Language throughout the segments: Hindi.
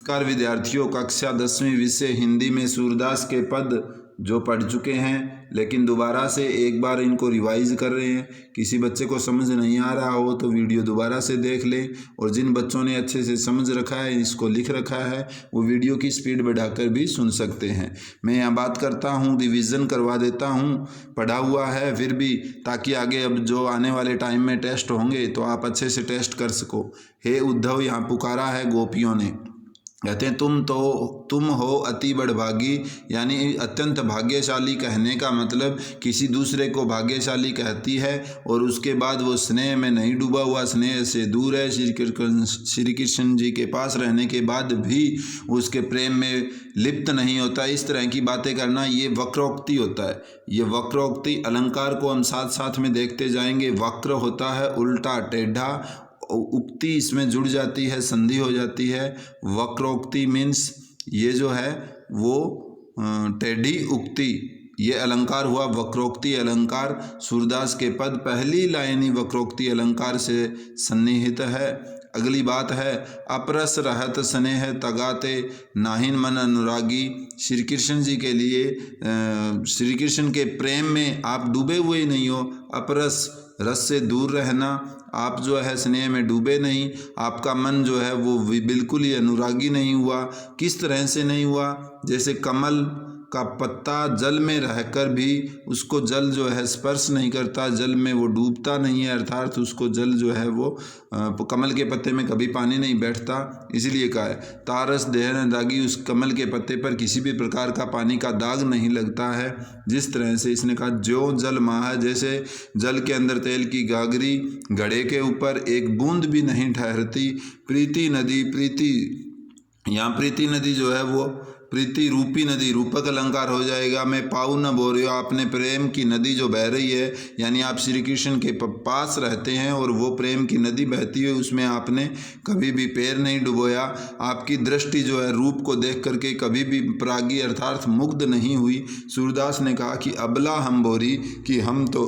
नमस्कार विद्यार्थियों, कक्षा 10वीं विषय हिंदी में सूरदास के पद जो पढ़ चुके हैं, लेकिन दोबारा से एक बार इनको रिवाइज कर रहे हैं। किसी बच्चे को समझ नहीं आ रहा हो तो वीडियो दोबारा से देख लें, और जिन बच्चों ने अच्छे से समझ रखा है, इसको लिख रखा है, वो वीडियो की स्पीड बढ़ाकर भी सुन सकते हैं। मैं यहाँ बात करता हूँ, रिवीजन करवा देता हूँ, पढ़ा हुआ है फिर भी, ताकि आगे अब जो आने वाले टाइम में टेस्ट होंगे तो आप अच्छे से टेस्ट कर सको। हे उद्धव यहाँ पुकारा है गोपियों ने, कहते हैं तुम हो अति बड़भागी, यानी अत्यंत भाग्यशाली। कहने का मतलब किसी दूसरे को भाग्यशाली कहती है और उसके बाद वो स्नेह में नहीं डूबा हुआ, स्नेह से दूर है, श्री कृष्ण जी के पास रहने के बाद भी उसके प्रेम में लिप्त नहीं होता। इस तरह की बातें करना ये वक्रोक्ति होता है। ये वक्रोक्ति अलंकार को हम साथ साथ में देखते जाएंगे। वक्र होता है उल्टा, टेढ़ा, उक्ति इसमें जुड़ जाती है, संधि हो जाती है। वक्रोक्ति मीन्स ये जो है वो टेढ़ी उक्ति, ये अलंकार हुआ वक्रोक्ति अलंकार। सूरदास के पद पहली लाइन ही वक्रोक्ति अलंकार से सन्निहित है। अगली बात है, अपरस रहत स्नेह तगाते नाहिन मन अनुरागी। श्री कृष्ण जी के लिए श्री कृष्ण के प्रेम में आप डूबे हुए नहीं हो। अपरस, रस से दूर रहना, आप जो है स्नेह में डूबे नहीं, आपका मन जो है वो बिल्कुल ही अनुरागी नहीं हुआ। किस तरह से नहीं हुआ? जैसे कमल का पत्ता जल में रहकर भी उसको जल जो है स्पर्श नहीं करता, जल में वो डूबता नहीं है, अर्थात उसको जल जो है वो कमल के पत्ते में कभी पानी नहीं बैठता। इसीलिए कहा है तारस देह न दागी, उस कमल के पत्ते पर किसी भी प्रकार का पानी का दाग नहीं लगता है। जिस तरह से इसने कहा ज्यों जल माह, जैसे जल के अंदर तेल की गागरी, घड़े के ऊपर एक बूंद भी नहीं ठहरती। प्रीति नदी, प्रीति, यहाँ प्रीति नदी जो है वो प्रीति रूपी नदी, रूपक अलंकार हो जाएगा। मैं पाऊ न बोरियो, आपने प्रेम की नदी जो बह रही है, यानी आप श्री कृष्ण के पास रहते हैं और वो प्रेम की नदी बहती है, उसमें आपने कभी भी पैर नहीं डुबोया। आपकी दृष्टि जो है रूप को देख करके कभी भी प्रागी अर्थात मुग्ध नहीं हुई। सूरदास ने कहा कि अबला हम बोरी, कि हम तो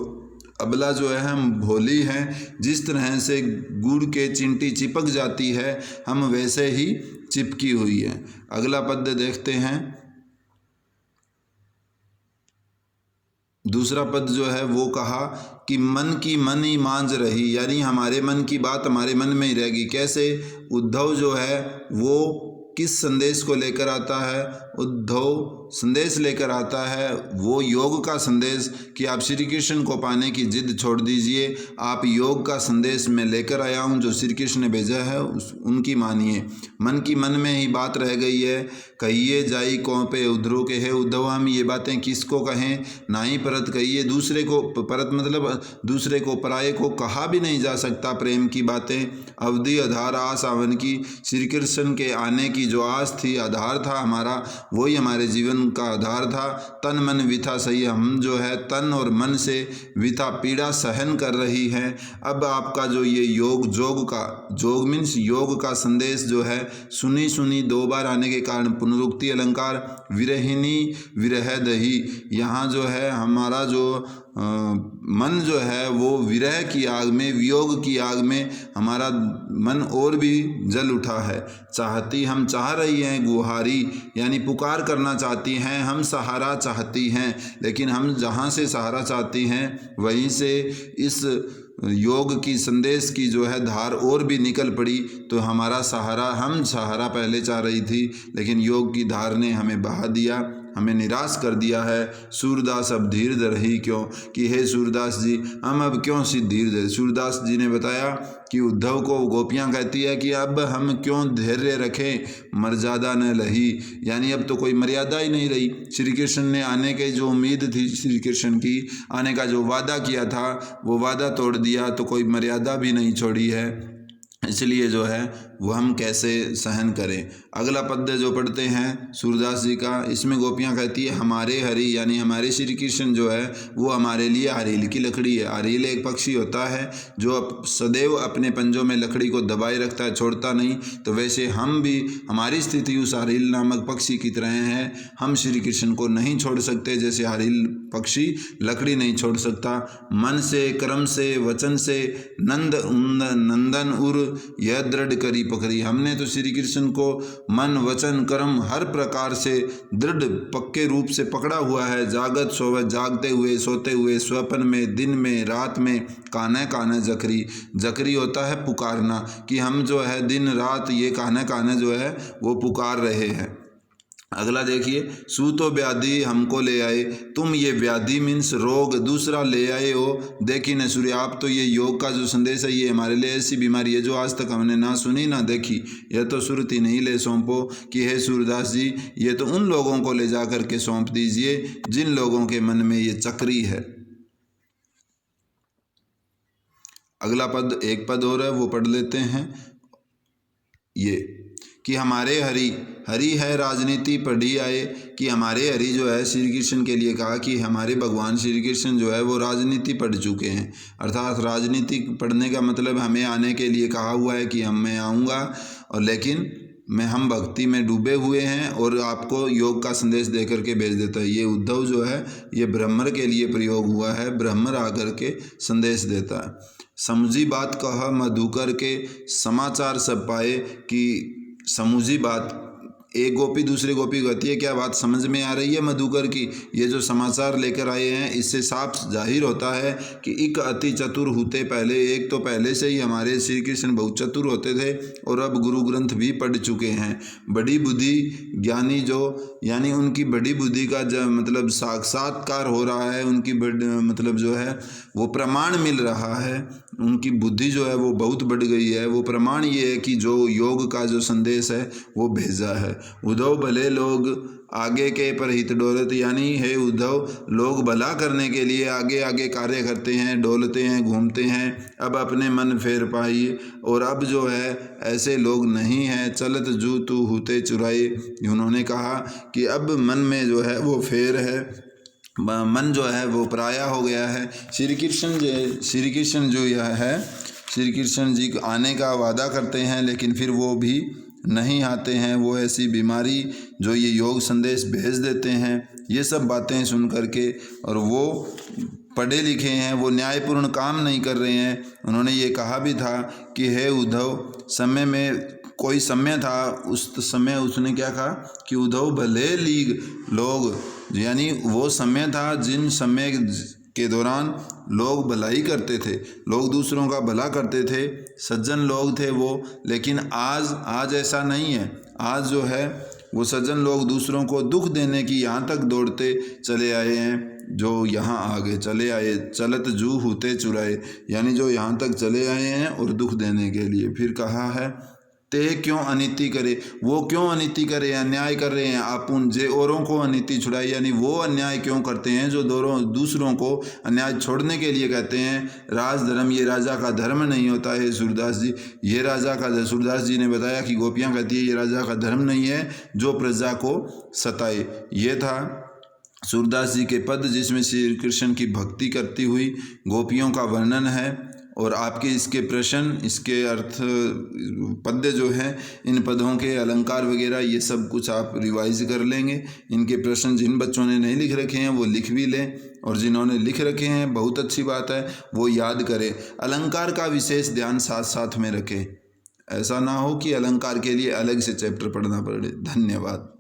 अबला जो है हम भोली हैं। जिस तरह से गुड़ के चिंटी चिपक जाती है, हम वैसे ही चिपकी हुई है। अगला पद देखते हैं। दूसरा पद जो है वो कहा कि मन की मन ही मांझ रही, यानी हमारे मन की बात हमारे मन में ही रहेगी। कैसे? उद्धव जो है वो किस संदेश को लेकर आता है? उद्धव संदेश लेकर आता है वो योग का संदेश, कि आप श्री कृष्ण को पाने की जिद छोड़ दीजिए। आप योग का संदेश मैं लेकर आया हूँ, जो श्री कृष्ण ने भेजा है उनकी मानिए। मन की मन में ही बात रह गई है। कहिए जाई कौं पे उद्धव के, है उद्धव हम ये बातें किसको कहें? ना ही परत कहिए, दूसरे को, परत मतलब दूसरे को, पराये को कहा भी नहीं जा सकता प्रेम की बातें। अवधि आधार आस आवन की, श्री कृष्ण के आने की जो आस थी, आधार था हमारा, वही हमारे जीवन का आधार था। तन मन विथा सही, हम जो है तन और मन से विथा पीड़ा सहन कर रही हैं। अब आपका जो ये योग, जोग का, जोग मीन्स योग का संदेश जो है सुनी सुनी दो बार आने के कारण पुनरुक्ति अलंकार। विरहिनी विरह दही, यहाँ जो है हमारा जो मन जो है वो विरह की आग में, वियोग की आग में हमारा मन और भी जल उठा है। चाहती, हम चाह रही हैं, गुहारी यानी पुकार करना चाहती हैं, हम सहारा चाहती हैं, लेकिन हम जहाँ से सहारा चाहती हैं वहीं से इस योग की संदेश की जो है धार और भी निकल पड़ी। तो हमारा सहारा, हम सहारा पहले चाह रही थी, लेकिन योग की धार ने हमें बहा दिया, हमें निराश कर दिया है। सूरदास अब धीर रही क्यों, कि हे सूरदास जी हम अब क्यों सी धीर धरे। सूरदास जी ने बताया कि उद्धव को गोपियाँ कहती है कि अब हम क्यों धैर्य रखें, मर्यादा न लही, यानी अब तो कोई मर्यादा ही नहीं रही। श्री कृष्ण ने आने के जो उम्मीद थी, श्री कृष्ण की आने का जो वादा किया था, वो वादा तोड़ दिया, तो कोई मर्यादा भी नहीं छोड़ी है। इसलिए जो है वो हम कैसे सहन करें। अगला पद जो पढ़ते हैं सूरदास जी का, इसमें गोपियाँ कहती है हमारे हरि, यानी हमारे श्री कृष्ण जो है वो हमारे लिए हरील की लकड़ी है। हरील एक पक्षी होता है जो सदैव अपने पंजों में लकड़ी को दबाए रखता है, छोड़ता नहीं। तो वैसे हम भी, हमारी स्थिति उस हरील नामक पक्षी की तरह है। हम श्री कृष्ण को नहीं छोड़ सकते, जैसे हरील पक्षी लकड़ी नहीं छोड़ सकता। मन से, कर्म से, वचन से नंदन उर यह दृढ़ करी पकड़ी। हमने तो श्री कृष्ण को मन वचन कर्म हर प्रकार से दृढ़ पक्के रूप से पकड़ा हुआ है। जागत सोवत, जागते हुए सोते हुए, स्वप्न में, दिन में, रात में, कान्हा कान्हा जकरी। जकरी होता है पुकारना, कि हम जो है दिन रात ये कान्हा कान्हा जो है वो पुकार रहे हैं। अगला देखिए, सूतो व्याधि हमको ले आए तुम, ये व्याधि मीन्स रोग दूसरा ले आए हो। देखी न सूर्य, आप तो ये योग का जो संदेश है ये हमारे लिए ऐसी बीमारी है जो आज तक हमने ना सुनी ना देखी। यह तो सुरती नहीं ले सौंपो कि हे सूरदास जी, ये तो उन लोगों को ले जा कर के सौंप दीजिए जिन लोगों के मन में ये चक्री है। अगला पद, एक पद और है वो पढ़ लेते हैं। ये कि हमारे हरि, हरि है राजनीति पढ़ी आए, कि हमारे हरि जो है श्री कृष्ण के लिए कहा कि हमारे भगवान श्री कृष्ण जो है वो राजनीति पढ़ चुके हैं। अर्थात राजनीति पढ़ने का मतलब हमें आने के लिए कहा हुआ है कि मैं आऊँगा, और लेकिन हम भक्ति में डूबे हुए हैं और आपको योग का संदेश दे करके भेज देता है। ये उद्धव जो है ये ब्रह्मर के लिए प्रयोग हुआ है, ब्रह्मर आकर के संदेश देता है। समझी बात कह मधुकर के, समाचार सब पाए, कि समझी बात, एक गोपी दूसरे गोपी को कहती है क्या बात समझ में आ रही है मधुकर की, ये जो समाचार लेकर आए हैं इससे साफ जाहिर होता है कि एक अति चतुर होते पहले, एक तो पहले से ही हमारे श्री कृष्ण बहुत चतुर होते थे और अब गुरु ग्रंथ भी पढ़ चुके हैं। बड़ी बुद्धि ज्ञानी जो, यानी उनकी बड़ी बुद्धि का जो मतलब साक्षात्कार हो रहा है, उनकी मतलब जो है वो प्रमाण मिल रहा है, उनकी बुद्धि जो है वो बहुत बढ़ गई है। वो प्रमाण ये है कि जो योग का जो संदेश है वो भेजा है। उद्धव भले लोग आगे के पर हित डोलत, यानी हे उद्धव लोग भला करने के लिए आगे आगे कार्य करते हैं, डोलते हैं, घूमते हैं, अब अपने मन फेर पाइए, और अब जो है ऐसे लोग नहीं हैं। चलत जू तू होते चुराए, उन्होंने कहा कि अब मन में जो है वो फेर है, मन जो है वो पराया हो गया है। श्री कृष्ण जो यह है, श्री कृष्ण जी आने का वादा करते हैं लेकिन फिर वो भी नहीं आते हैं। वो ऐसी बीमारी जो ये योग संदेश भेज देते हैं। ये सब बातें सुन करके, और वो पढ़े लिखे हैं, वो न्यायपूर्ण काम नहीं कर रहे हैं। उन्होंने ये कहा भी था कि हे उद्धव, समय में कोई समय था, उस समय उसने क्या कहा कि उद्धव भले लीग लोग, यानी वो समय था जिन समय के दौरान लोग भलाई करते थे, लोग दूसरों का भला करते थे, सज्जन लोग थे वो। लेकिन आज ऐसा नहीं है। आज जो है वो सज्जन लोग दूसरों को दुख देने की यहाँ तक दौड़ते चले आए हैं, जो यहाँ आगे चले आए। चलत जू होते चुराए, यानी जो यहाँ तक चले आए हैं और दुख देने के लिए। फिर कहा है ते क्यों अनिति करे, वो क्यों अनिति करे, अन्याय कर रहे हैं आपुन जे औरों को अनिति छुड़ाए, यानी वो अन्याय क्यों करते हैं जो दूसरों को अन्याय छोड़ने के लिए कहते हैं। राज धर्म ये राजा का धर्म नहीं होता है सूरदास जी, ये राजा का, सूरदास जी ने बताया कि गोपियाँ कहती है ये राजा का धर्म नहीं है जो प्रजा को सताए। ये था सूरदास जी के पद जिसमें श्री कृष्ण की भक्ति करती हुई गोपियों का वर्णन है। और आपके इसके प्रश्न, इसके अर्थ पद्य जो हैं, इन पदों के अलंकार वगैरह ये सब कुछ आप रिवाइज कर लेंगे। इनके प्रश्न जिन बच्चों ने नहीं लिख रखे हैं वो लिख भी लें, और जिन्होंने लिख रखे हैं बहुत अच्छी बात है वो याद करें। अलंकार का विशेष ध्यान साथ साथ में रखें, ऐसा ना हो कि अलंकार के लिए अलग से चैप्टर पढ़ना पड़े। धन्यवाद।